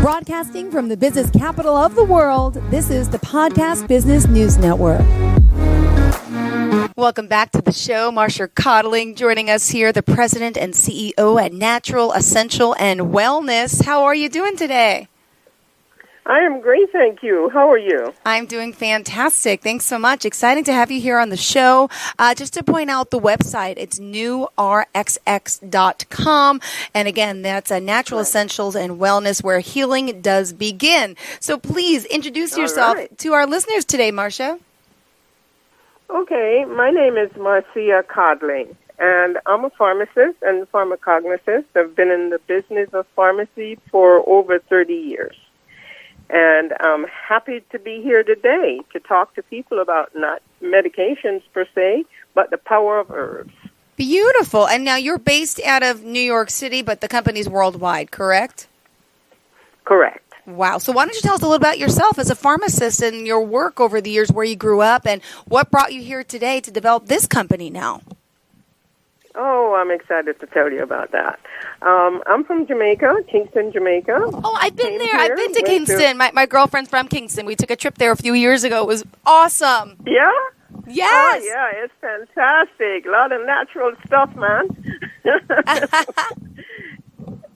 Broadcasting from the business capital of the world, this is the Podcast Business News Network. Welcome back to the show. Marcia Codling joining us here, the president and CEO at Natural, Essential, and Wellness. How are you doing today? I am great, thank you. How are you? I'm doing fantastic. Thanks so much. Exciting to have you here on the show. Just to point out the website, it's newrxx.com. And again, that's Natural Essentials and Wellness, where healing does begin. So please introduce yourself to our listeners today, Marcia. Okay, my name is Marcia Codling, and I'm a pharmacist and pharmacognosist. I've been in the business of pharmacy for over 30 years. And I'm happy to be here today to talk to people about not medications per se, but the power of herbs. Beautiful. And now you're based out of New York City, but the company's worldwide, correct? Correct. Wow. So why don't you tell us a little about yourself as a pharmacist and your work over the years, where you grew up, and what brought you here today to develop this company now? Oh, I'm excited to tell you about that. I'm from Jamaica, Kingston, Jamaica. Oh, I've been there. I've been to Kingston. My girlfriend's from Kingston. We took a trip there a few years ago. It was awesome. Yeah? Yes. Oh, yeah, it's fantastic. A lot of natural stuff, man.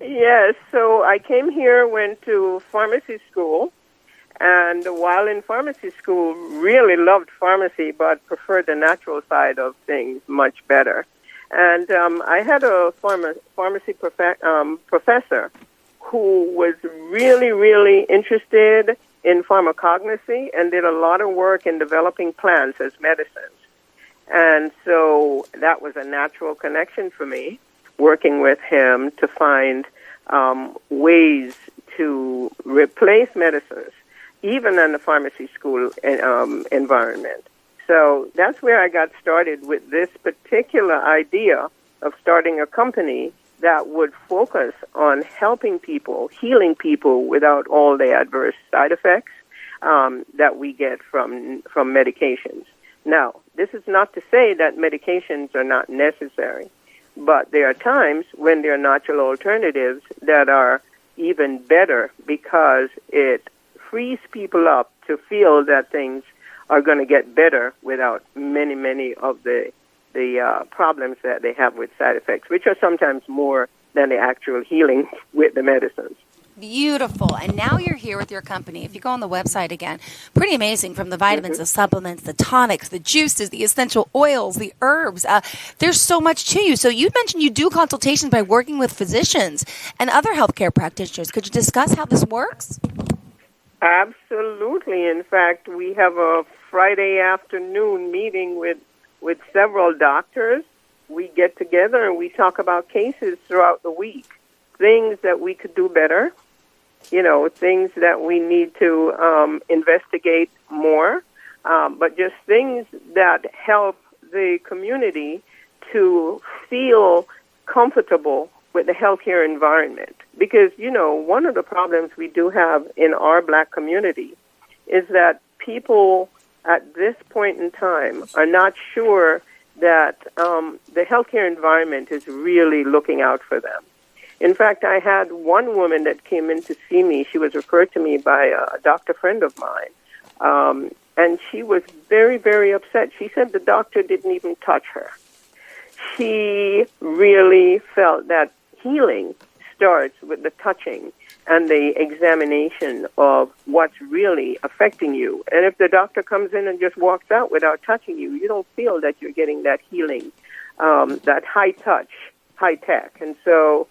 Yes, so I came here, went to pharmacy school, and while in pharmacy school, really loved pharmacy, but preferred the natural side of things much better. And I had a pharmacy professor who was really, really interested in pharmacognosy and did a lot of work in developing plants as medicines. And so that was a natural connection for me, working with him to find ways to replace medicines, even in the pharmacy school environment. So that's where I got started with this particular idea of starting a company that would focus on helping people, healing people without all the adverse side effects that we get from medications. Now, this is not to say that medications are not necessary, but there are times when there are natural alternatives that are even better because it frees people up to feel that things are going to get better without many of the problems that they have with side effects, which are sometimes more than the actual healing with the medicines. Beautiful. And now you're here with your company. If you go on the website again, pretty amazing, from the vitamins, the supplements, the tonics, the juices, the essential oils, the herbs. There's so much to you. So you mentioned you do consultations by working with physicians and other healthcare practitioners. Could you discuss how this works? Absolutely. In fact, we have a Friday afternoon meeting with several doctors. We get together and we talk about cases throughout the week, things that we could do better, things that we need to investigate more, but just things that help the community to feel comfortable with the healthcare environment. Because, one of the problems we do have in our black community is that people at this point in time are not sure that the healthcare environment is really looking out for them. In fact, I had one woman that came in to see me. She was referred to me by a doctor friend of mine, and she was very, very upset. She said the doctor didn't even touch her. She really felt that healing starts with the touching and the examination of what's really affecting you. And if the doctor comes in and just walks out without touching you, you don't feel that you're getting that healing, that high touch, high tech. And so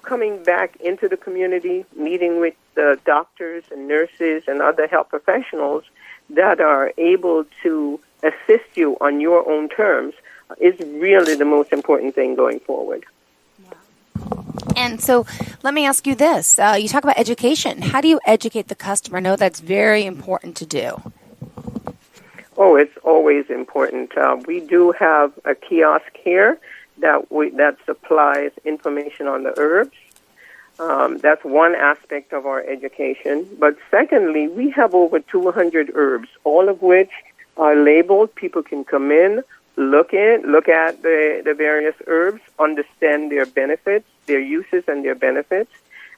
coming back into the community, meeting with the doctors and nurses and other health professionals that are able to assist you on your own terms is really the most important thing going forward. And so let me ask you this. You talk about education. How do you educate the customer? I know that's very important to do. Oh, it's always important. We do have a kiosk here that supplies information on the herbs. That's one aspect of our education. But secondly, we have over 200 herbs, all of which are labeled. People can come in, look at the various herbs, understand their benefits, their uses and their benefits,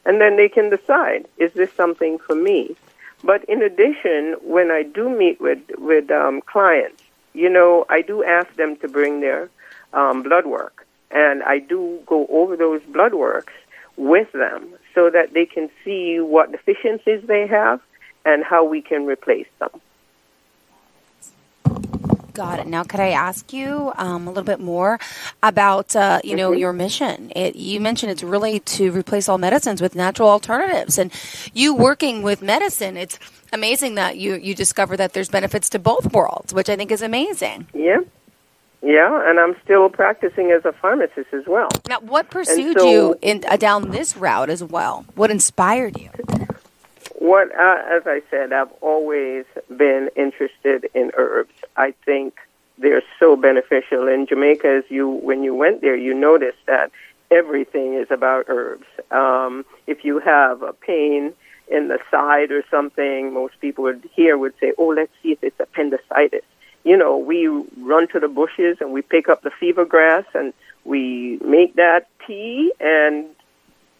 and then they can decide, is this something for me? But in addition, when I do meet with clients, I do ask them to bring their blood work, and I do go over those blood works with them so that they can see what deficiencies they have and how we can replace them. Got it. Now, could I ask you a little bit more about, your mission? You mentioned it's really to replace all medicines with natural alternatives. And you working with medicine, it's amazing that you discover that there's benefits to both worlds, which I think is amazing. Yeah. Yeah, and I'm still practicing as a pharmacist as well. Now, what pursued you down this route as well? What inspired you? As I said, I've always been interested in herbs. I think they're so beneficial. In Jamaica, when you went there, you noticed that everything is about herbs. If you have a pain in the side or something, most people would say, oh, let's see if it's appendicitis. We run to the bushes and we pick up the fever grass and we make that tea and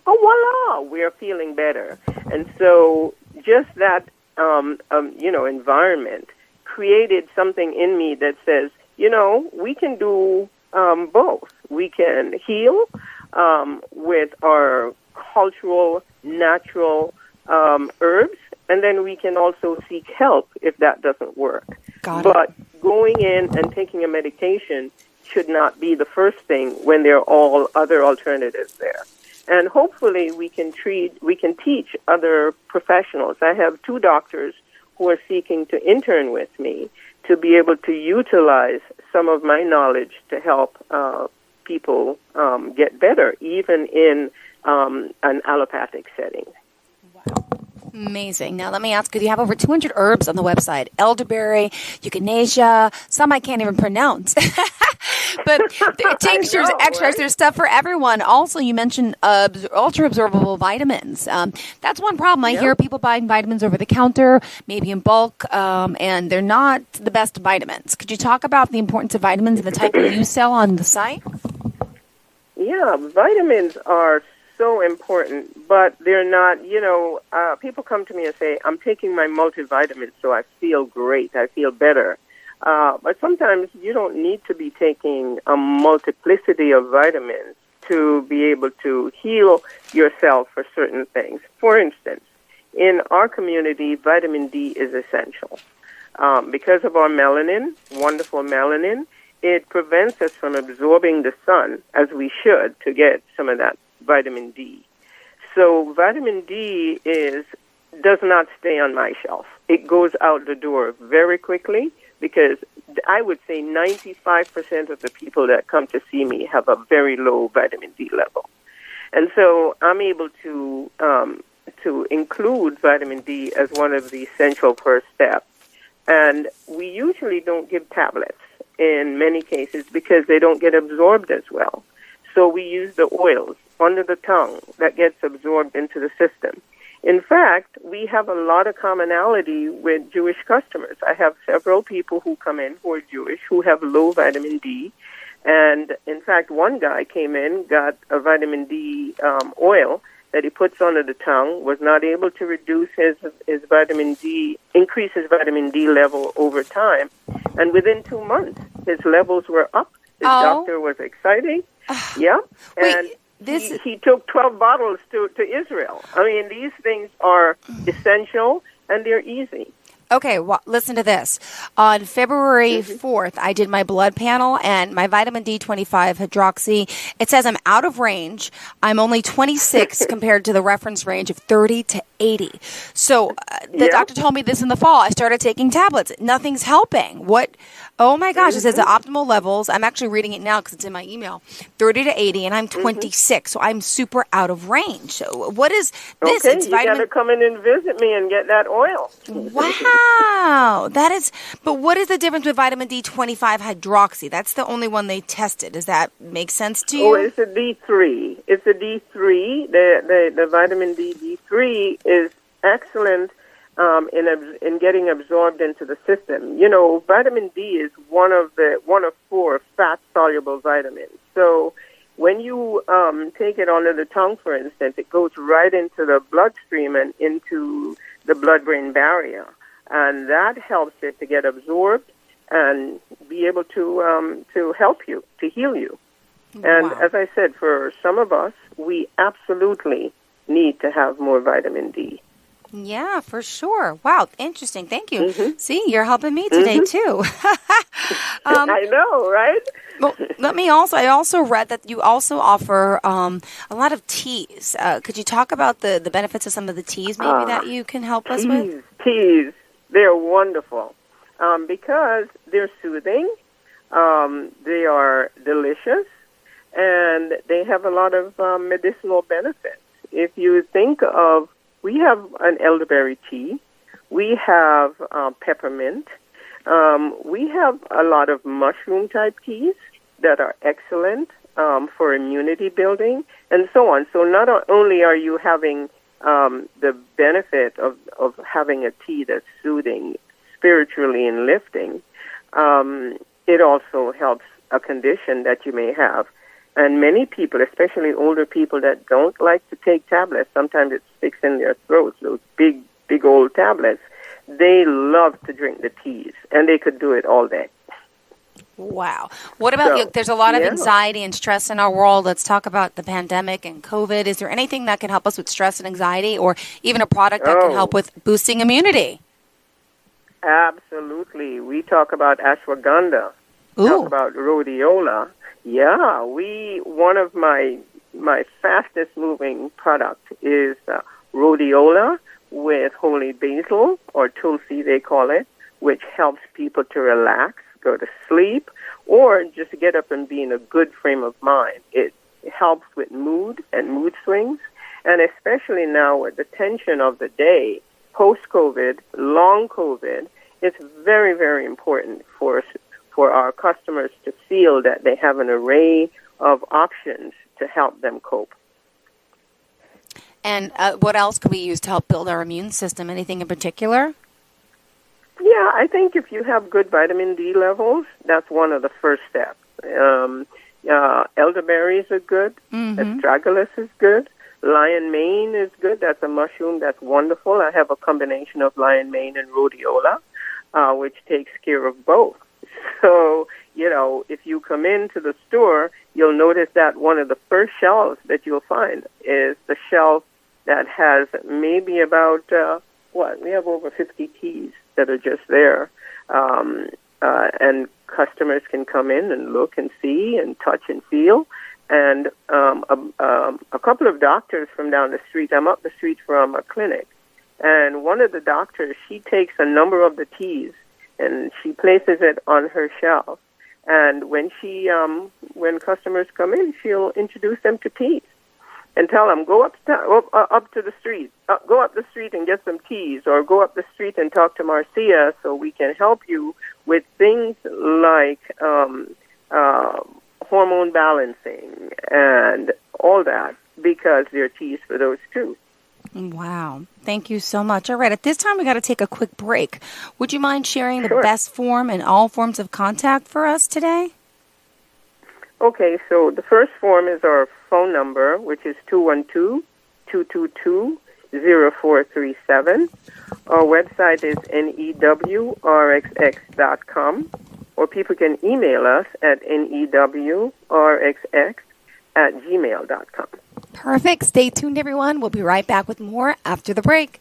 voila, we're feeling better. And so just that, environment created something in me that says, we can do both. We can heal with our cultural, natural herbs, and then we can also seek help if that doesn't work. But going in and taking a medication should not be the first thing when there are all other alternatives there. And hopefully we can teach other professionals. I have 2 doctors who are seeking to intern with me to be able to utilize some of my knowledge to help people get better, even in an allopathic setting. Wow. Amazing. Now, let me ask you, you have over 200 herbs on the website. Elderberry, euthanasia, some I can't even pronounce. But tinctures, extracts, right? There's stuff for everyone. Also, you mentioned ultra-absorbable vitamins. That's one problem. I hear people buying vitamins over the counter, maybe in bulk, and they're not the best vitamins. Could you talk about the importance of vitamins and the type that you sell on the site? Yeah, vitamins are so important, but they're not, people come to me and say, I'm taking my multivitamins so I feel great, I feel better. But sometimes you don't need to be taking a multiplicity of vitamins to be able to heal yourself for certain things. For instance, in our community, vitamin D is essential. Because of our melanin, wonderful melanin, it prevents us from absorbing the sun as we should to get some of that vitamin D. So vitamin D does not stay on my shelf. It goes out the door very quickly because I would say 95% of the people that come to see me have a very low vitamin D level. And so I'm able to include vitamin D as one of the essential first steps. And we usually don't give tablets in many cases because they don't get absorbed as well. So we use the oils under the tongue that gets absorbed into the system. In fact, we have a lot of commonality with Jewish customers. I have several people who come in who are Jewish who have low vitamin D. And in fact, one guy came in, got a vitamin D oil that he puts under the tongue, was not able to reduce his vitamin D, increase his vitamin D level over time. And within 2 months, his levels were up. His doctor was excited. Yeah. And he took 12 bottles to Israel. I mean, these things are essential and they're easy. Okay, well, listen to this. On February 4th, I did my blood panel and my vitamin D25 hydroxy. It says I'm out of range. I'm only 26 compared to the reference range of 30 to 80. So the doctor told me this in the fall. I started taking tablets. Nothing's helping. What? Oh, my gosh. It says the optimal levels. I'm actually reading it now because it's in my email. 30 to 80, and I'm 26. So I'm super out of range. So what is this? Okay, you got to come in and visit me and get that oil. Wow. That is, but what is the difference with vitamin D25 hydroxy? That's the only one they tested. Does that make sense to you? Oh, it's a D3. It's a D3. The vitamin D3 is excellent in getting absorbed into the system. You know, vitamin D is one of 4 fat-soluble vitamins. So when you take it under the tongue, for instance, it goes right into the bloodstream and into the blood-brain barrier, and that helps it to get absorbed and be able to help you, to heal you. And Wow. as I said, for some of us, we absolutely need to have more vitamin D. Yeah, for sure. Wow, interesting. Thank you. Mm-hmm. See, you're helping me today too. I know, right? Well, I also read that you also offer a lot of teas. Could you talk about the benefits of some of the teas maybe that you can help us with? Teas, they're wonderful because they're soothing, they are delicious, and they have a lot of medicinal benefits. If you think of, we have an elderberry tea, we have peppermint, we have a lot of mushroom-type teas that are excellent for immunity building, and so on. So not only are you having the benefit of having a tea that's soothing, spiritually and lifting, it also helps a condition that you may have. And many people, especially older people that don't like to take tablets, sometimes it sticks in their throats, those big old tablets, they love to drink the teas, and they could do it all day. Wow. What about you? There's a lot of anxiety and stress in our world. Let's talk about the pandemic and COVID. Is there anything that can help us with stress and anxiety, or even a product that can help with boosting immunity? Absolutely. We talk about ashwagandha. Ooh. Talk about rhodiola. Yeah, one of my fastest moving product is rhodiola with holy basil, or tulsi they call it, which helps people to relax, go to sleep, or just get up and be in a good frame of mind. It helps with mood and mood swings, and especially now with the tension of the day, post-COVID, long COVID, it's very, very important for our customers to feel that they have an array of options to help them cope. And what else could we use to help build our immune system? Anything in particular? Yeah, I think if you have good vitamin D levels, that's one of the first steps. Elderberries are good. Mm-hmm. Astragalus is good. Lion mane is good. That's a mushroom that's wonderful. I have a combination of lion mane and rhodiola, which takes care of both. So, you know, if you come into the store, you'll notice that one of the first shelves that you'll find is the shelf that has maybe about, we have over 50 teas that are just there. And customers can come in and look and see and touch and feel. And a couple of doctors from down the street, I'm up the street from a clinic, and one of the doctors, she takes a number of the teas and she places it on her shelf. And when customers come in, she'll introduce them to teas and tell them, go up to the street, go up the street and get some teas, or go up the street and talk to Marcia so we can help you with things like hormone balancing and all that, because there are teas for those too. Wow. Thank you so much. All right. At this time, we got to take a quick break. Would you mind sharing the best form and all forms of contact for us today? Okay. So the first form is our phone number, which is 212-222-0437. Our website is newrxx.com, or people can email us at newrxx@gmail.com. Perfect. Stay tuned, everyone. We'll be right back with more after the break.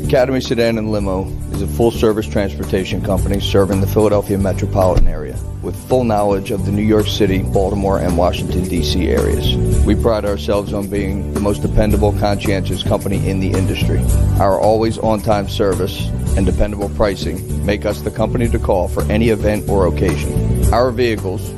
Academy Sedan and Limo is a full-service transportation company serving the Philadelphia metropolitan area with full knowledge of the New York City, Baltimore, and Washington, D.C. areas. We pride ourselves on being the most dependable, conscientious company in the industry. Our always on-time service and dependable pricing make us the company to call for any event or occasion. Our vehicles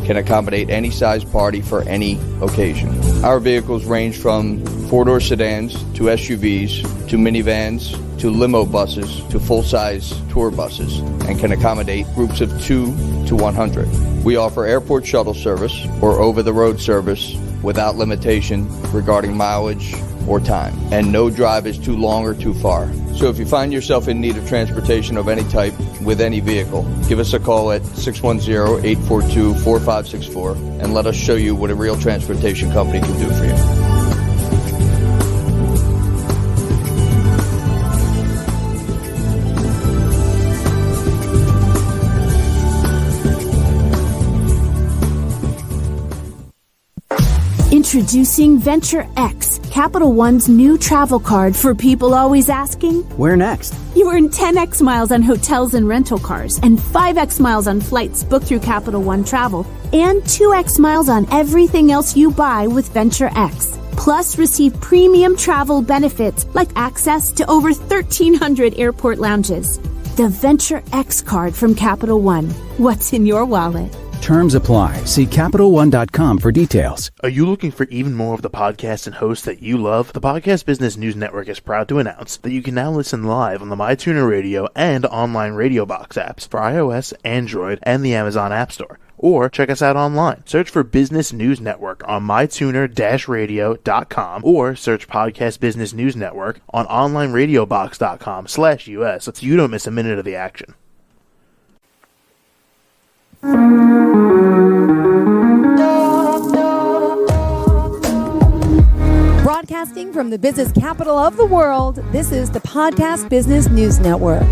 can accommodate any size party for any occasion. Our vehicles range from four-door sedans to SUVs to minivans to limo buses to full-size tour buses, and can accommodate groups of 2 to 100. We offer airport shuttle service or over-the-road service without limitation regarding mileage or time, and no drive is too long or too far. So if you find yourself in need of transportation of any type with any vehicle, give us a call at 610-842-4564 and let us show you what a real transportation company can do for you. Introducing Venture X, Capital One's new travel card for people always asking, where next? You earn 10x miles on hotels and rental cars, and 5x miles on flights booked through Capital One Travel, and 2x miles on everything else you buy with Venture X. Plus, receive premium travel benefits like access to over 1,300 airport lounges. The Venture X card from Capital One. What's in your wallet? Terms apply. See CapitalOne.com for details. Are you looking for even more of the podcasts and hosts that you love? The Podcast Business News Network is proud to announce that you can now listen live on the MyTuner Radio and online Radio Box apps for iOS, Android, and the Amazon App Store. Or check us out online. Search for Business News Network on mytuner-radio.com or search Podcast Business News Network on onlineradiobox.com/US so you don't miss a minute of the action. Broadcasting from the business capital of the world, this is the Podcast Business News Network.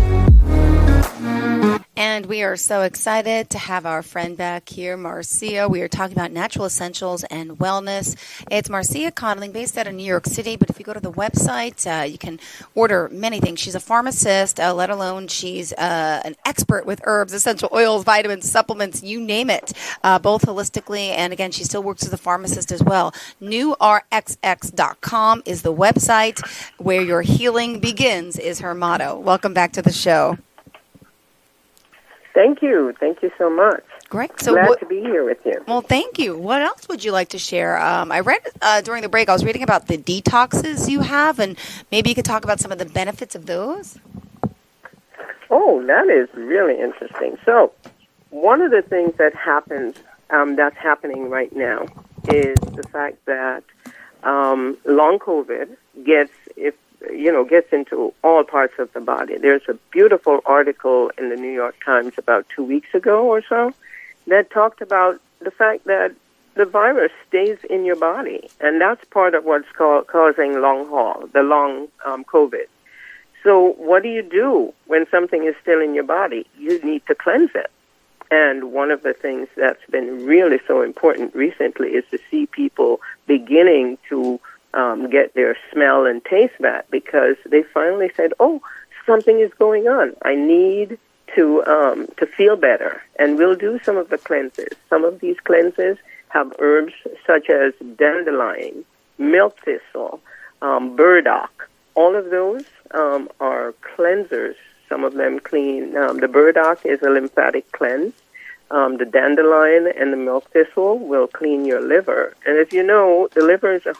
And we are so excited to have our friend back here, Marcia. We are talking about natural essentials and wellness. It's Marcia Codling, based out of New York City. But if you go to the website, you can order many things. She's a pharmacist, let alone she's an expert with herbs, essential oils, vitamins, supplements, you name it, both holistically. And again, she still works as a pharmacist as well. NewRxX.com is the website. Where your healing begins is her motto. Welcome back to the show. Thank you. Thank you so much. Great. So glad to be here with you. Well, thank you. What else would you like to share? I read during the break, I was reading about the detoxes you have, and maybe you could talk about some of the benefits of those. Oh, that is really interesting. So one of the things that happens, that's happening right now, is the fact that long COVID gets into all parts of the body. There's a beautiful article in the New York Times about 2 weeks ago or so that talked about the fact that the virus stays in your body, and that's part of what's causing long COVID. So what do you do when something is still in your body? You need to cleanse it. And one of the things that's been really so important recently is to see people beginning to get their smell and taste back, because they finally said, "Oh, something is going on. I need to feel better." And we'll do some of the cleanses. Some of these cleanses have herbs such as dandelion, milk thistle, burdock. All of those are cleansers. Some of them clean. The burdock is a lymphatic cleanse. The dandelion and the milk thistle will clean your liver. And as you know, the liver is the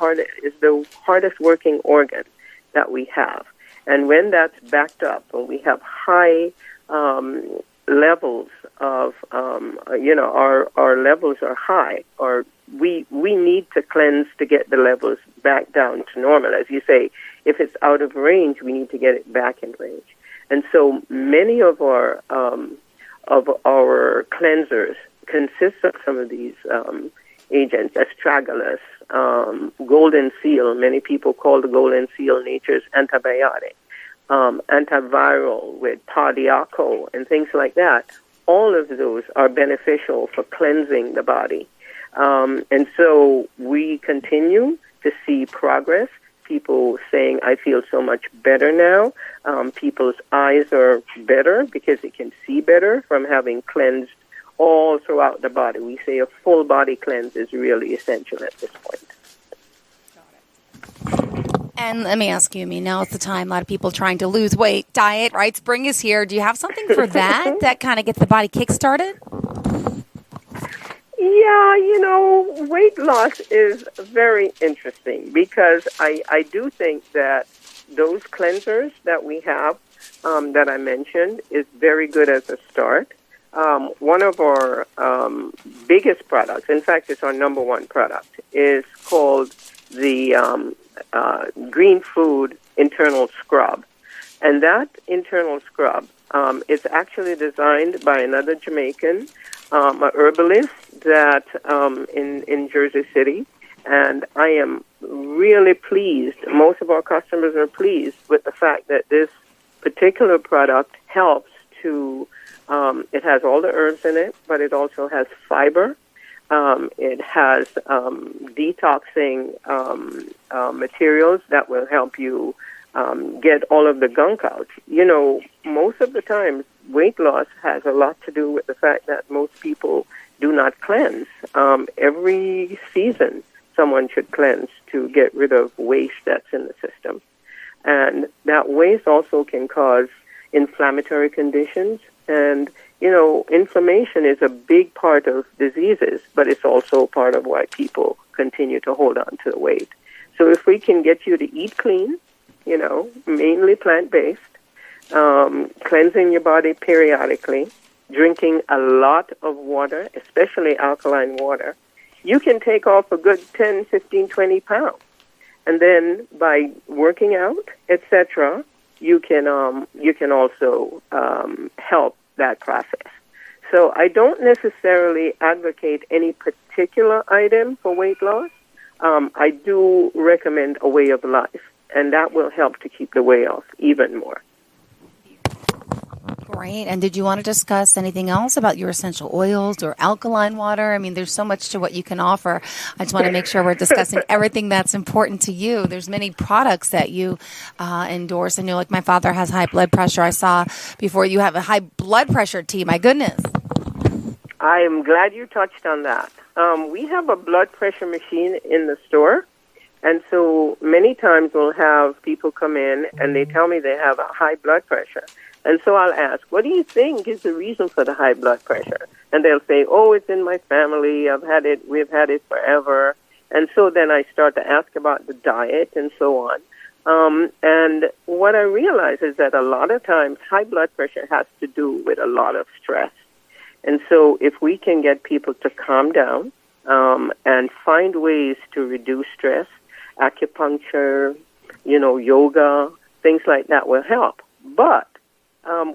hardest working organ that we have. And when that's backed up, when we have high levels of, our levels are high, or we need to cleanse to get the levels back down to normal. As you say, if it's out of range, we need to get it back in range. And so many of our cleansers consist of some of these agents: astragalus, golden seal. Many people call the golden seal nature's antibiotic, antiviral with Tardiaco and things like that. All of those are beneficial for cleansing the body. And so we continue to see progress. People saying, "I feel so much better now." People's eyes are better because they can see better from having cleansed all throughout the body. We say a full body cleanse is really essential at this point. And let me ask you, now is the time. A lot of people trying to lose weight, diet, right? Spring is here. Do you have something for that kind of gets the body kick-started? Yeah, weight loss is very interesting because I do think that those cleansers that we have that I mentioned is very good as a start. One of our biggest products, in fact, it's our number one product, is called the green food internal scrub. And that internal scrub is actually designed by another Jamaican, a herbalist that in Jersey City. And I am really pleased. Most of our customers are pleased with the fact that this particular product helps to, it has all the herbs in it, but it also has fiber. It has detoxing materials that will help you get all of the gunk out. You know, most of the time, weight loss has a lot to do with the fact that most people do not cleanse. Every season, someone should cleanse to get rid of waste that's in the system. And that waste also can cause inflammatory conditions. And, you know, inflammation is a big part of diseases, but it's also part of why people continue to hold on to the weight. So if we can get you to eat clean, you know, mainly plant-based, cleansing your body periodically, drinking a lot of water, especially alkaline water, you can take off a good 10, 15, 20 pounds. And then by working out, etc., you can also help that process. So I don't necessarily advocate any particular item for weight loss. I do recommend a way of life, and that will help to keep the weight off even more. Great. And did you want to discuss anything else about your essential oils or alkaline water? I mean, there's so much to what you can offer. I just want to make sure we're discussing everything that's important to you. There's many products that you endorse. I know, like, my father has high blood pressure. I saw before you have a high blood pressure tea. My goodness. I am glad you touched on that. We have a blood pressure machine in the store. And so many times we'll have people come in and they tell me they have a high blood pressure. And so I'll ask, what do you think is the reason for the high blood pressure? And they'll say, oh, it's in my family. We've had it forever. And so then I start to ask about the diet and so on. And what I realize is that a lot of times high blood pressure has to do with a lot of stress. And so if we can get people to calm down and find ways to reduce stress, acupuncture, you know, yoga, things like that will help. But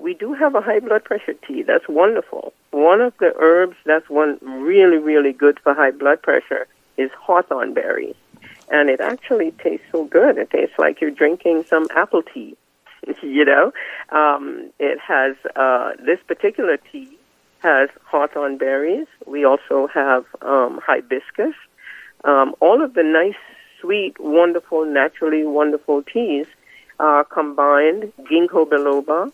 we do have a high blood pressure tea. That's wonderful. One of the herbs that's one really, really good for high blood pressure is hawthorn berries. And it actually tastes so good. It tastes like you're drinking some apple tea, you know. It has, this particular tea has hawthorn berries. We also have hibiscus. All of the nice, sweet, wonderful, naturally wonderful teas are combined, ginkgo biloba,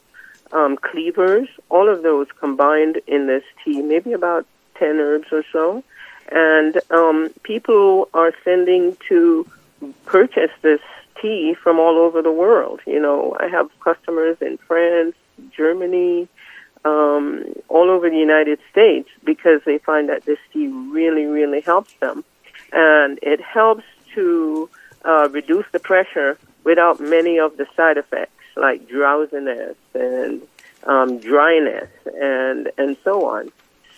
cleavers, all of those combined in this tea, maybe about 10 herbs or so. And people are sending to purchase this tea from all over the world. You know, I have customers in France, Germany, all over the United States because they find that this tea really, really helps them. And it helps to reduce the pressure without many of the side effects like drowsiness and dryness and so on.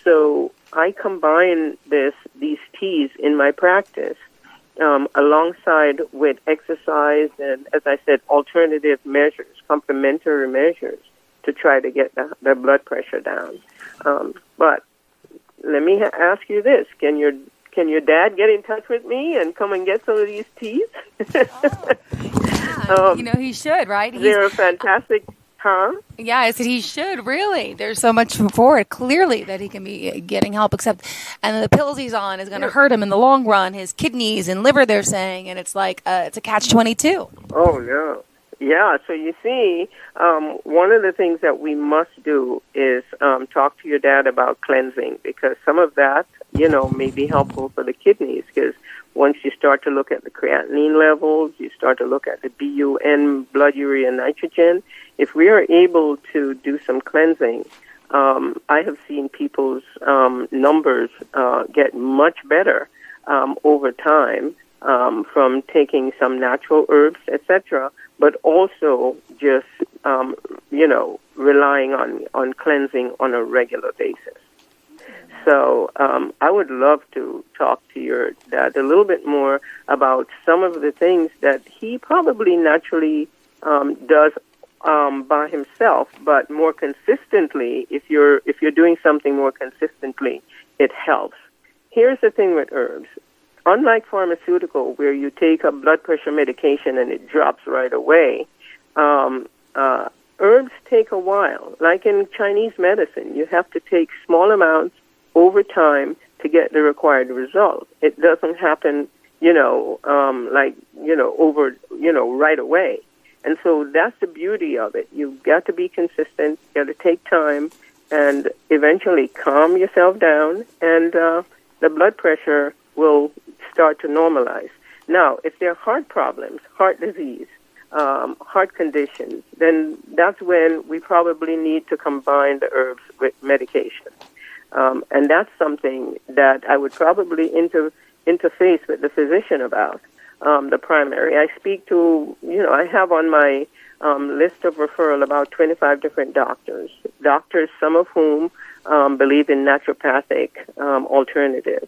So I combine these teas in my practice alongside with exercise and, as I said, alternative measures, complementary measures to try to get the blood pressure down. But let me ask you this: Can your dad get in touch with me and come and get some of these teas? You know, he should, right? They're a fantastic, huh? Yeah, I said he should, really. There's so much for it, clearly, that he can be getting help, and the pills he's on is going to hurt him in the long run, his kidneys and liver, they're saying, and it's like, it's a catch-22. Oh, no. Yeah, so you see, one of the things that we must do is talk to your dad about cleansing, because some of that, you know, may be helpful for the kidneys, because once you start to look at the creatinine levels, you start to look at the BUN, blood urea nitrogen. If we are able to do some cleansing, I have seen people's numbers get much better over time from taking some natural herbs, etc., but also just, you know, relying on cleansing on a regular basis. So I would love to talk to your dad a little bit more about some of the things that he probably naturally does by himself, but more consistently. If you're doing something more consistently, it helps. Here's the thing with herbs. Unlike pharmaceutical, where you take a blood pressure medication and it drops right away, herbs take a while. Like in Chinese medicine, you have to take small amounts over time to get the required result. It doesn't happen, over, right away. And so that's the beauty of it. You've got to be consistent, got to take time, and eventually calm yourself down, and the blood pressure will start to normalize. Now, if there are heart problems, heart disease, heart conditions, then that's when we probably need to combine the herbs with medication. And that's something that I would probably interface with the physician about, the primary. I speak to, I have on my list of referral about 25 different doctors, some of whom believe in naturopathic alternatives.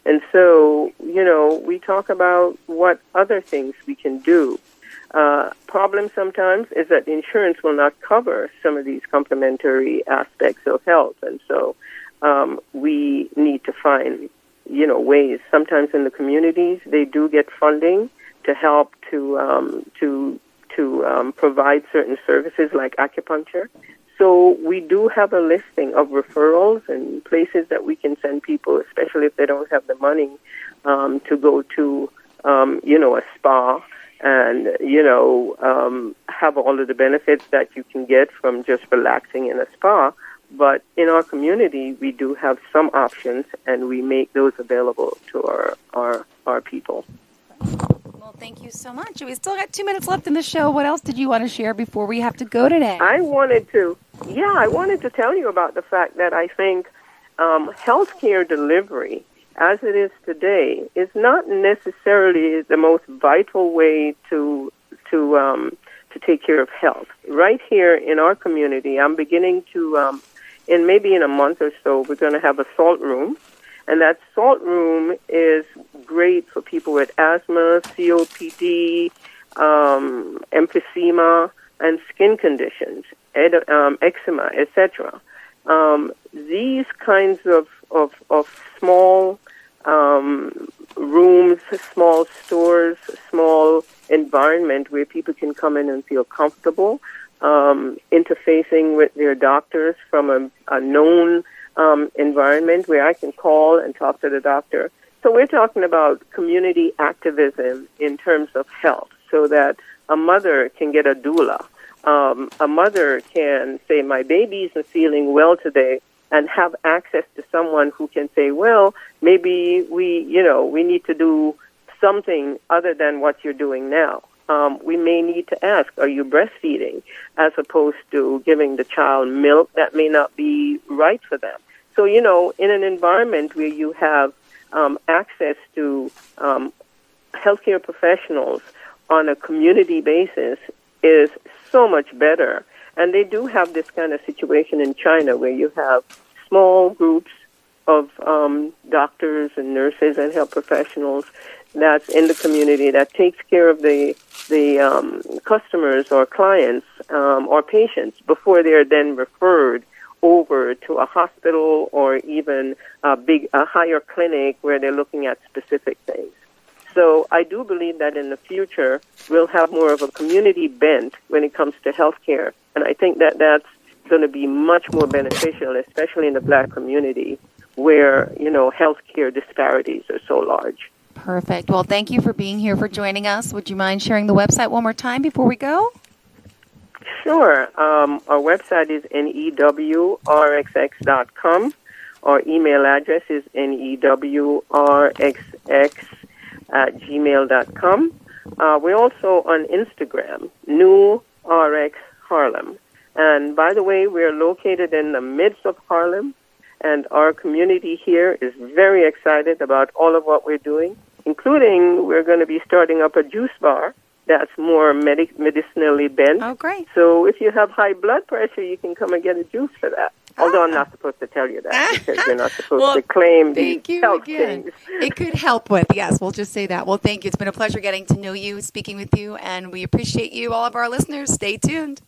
And so, we talk about what other things we can do. Problem sometimes is that insurance will not cover some of these complementary aspects of health. And so we need to find, ways. Sometimes in the communities, they do get funding to help to provide certain services like acupuncture. So we do have a listing of referrals and places that we can send people, especially if they don't have the money to go to, a spa and, have all of the benefits that you can get from just relaxing in a spa. But in our community, we do have some options, and we make those available to our people. Well, thank you so much. We still got 2 minutes left in the show. What else did you want to share before we have to go today? I wanted to tell you about the fact that I think healthcare delivery, as it is today, is not necessarily the most vital way to take care of health. Right here in our community, I'm beginning to, in a month or so, we're going to have a salt room. And that salt room is great for people with asthma, COPD, emphysema, and skin conditions, eczema, etc. These kinds of small rooms, small stores, small environment where people can come in and feel comfortable, interfacing with their doctors from a known environment where I can call and talk to the doctor. So we're talking about community activism in terms of health, so that a mother can get a doula. A mother can say, my baby isn't feeling well today, and have access to someone who can say, well, maybe we need to do something other than what you're doing now. We may need to ask, are you breastfeeding, as opposed to giving the child milk that may not be right for them. So, in an environment where you have access to healthcare professionals on a community basis is so much better. And they do have this kind of situation in China where you have small groups of doctors and nurses and health professionals that's in the community that takes care of the customers or clients or patients before they're then referred over to a hospital or even a higher clinic where they're looking at specific things. So I do believe that in the future we'll have more of a community bent when it comes to healthcare, and I think that that's going to be much more beneficial, especially in the Black community where healthcare disparities are so large. Perfect. Well, thank you for being here, for joining us. Would you mind sharing the website one more time before we go? Sure. Our website is newrxx.com. Our email address is newrxx@gmail.com. We're also on Instagram, NewRx Harlem. And by the way, we're located in the midst of Harlem, and our community here is very excited about all of what we're doing, including we're going to be starting up a juice bar that's more medicinally bent. Oh, great. So if you have high blood pressure, you can come and get a juice for that. Although I'm not supposed to tell you that because you're not supposed to claim these health things. It could help with, yes, we'll just say that. Well, thank you. It's been a pleasure getting to know you, speaking with you, and we appreciate you. All of our listeners, stay tuned.